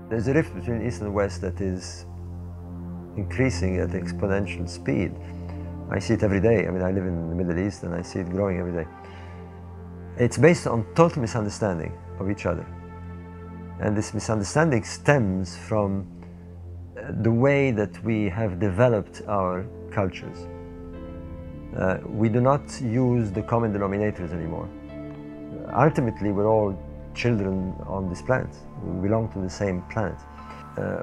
There's a rift between East and West that is increasing at exponential speed. I see it every day. I mean, I live in the Middle East and I see it growing every day. It's based on total misunderstanding of each other. And this misunderstanding stems from the way that we have developed our cultures. We do not use the common denominators anymore. Ultimately, we're all children on this planet. We belong to the same planet.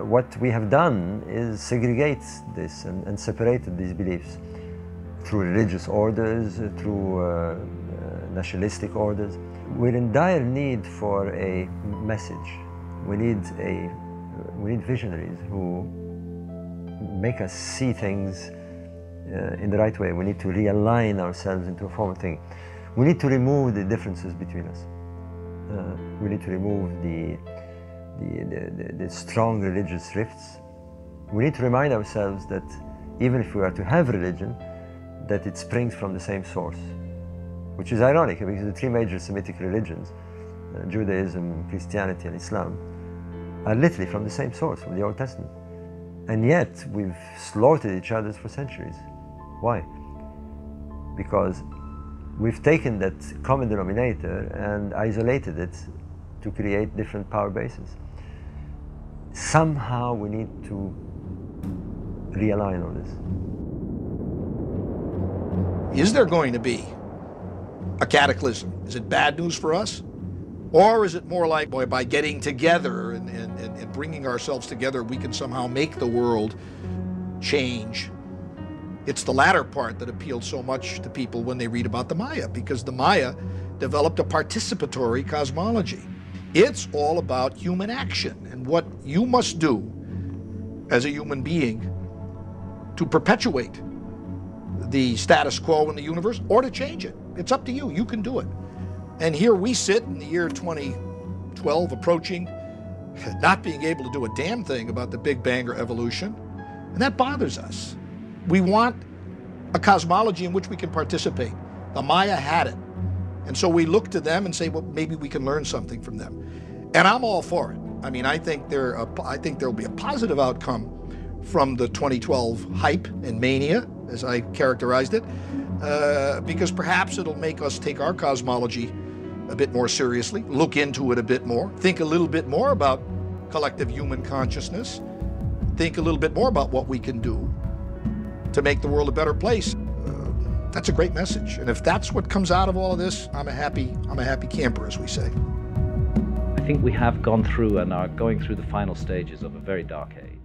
What we have done is segregate this and separated these beliefs through religious orders, through nationalistic orders. We're in dire need for a message. We need visionaries who make us see things in the right way. We need to realign ourselves into a form of thinking. We need to remove the differences between us. We need to remove the strong religious rifts. We need to remind ourselves that even if we are to have religion, that it springs from the same source, which is ironic because the three major Semitic religions, Judaism, Christianity, and Islam, are literally from the same source, from the Old Testament. And yet we've slaughtered each other for centuries. Why? Because we've taken that common denominator and isolated it to create different power bases. Somehow we need to realign on this. Is there going to be a cataclysm? Is it bad news for us? Or is it more like by getting together and bringing ourselves together, we can somehow make the world change? It's the latter part that appealed so much to people when they read about the Maya, because the Maya developed a participatory cosmology. It's all about human action and what you must do as a human being to perpetuate the status quo in the universe or to change it. It's up to you. You can do it. And here we sit in the year 2012 approaching, not being able to do a damn thing about the Big Bang or evolution, and that bothers us. We want a cosmology in which we can participate. The Maya had it. And so we look to them and say, well, maybe we can learn something from them. And I'm all for it. I mean, I think there'll be a positive outcome from the 2012 hype and mania, as I characterized it, because perhaps it'll make us take our cosmology a bit more seriously, look into it a bit more, think a little bit more about collective human consciousness, think a little bit more about what we can do to make the world a better place. That's a great message. And if that's what comes out of all of this, I'm a happy camper, as we say. I think we have gone through and are going through the final stages of a very dark age.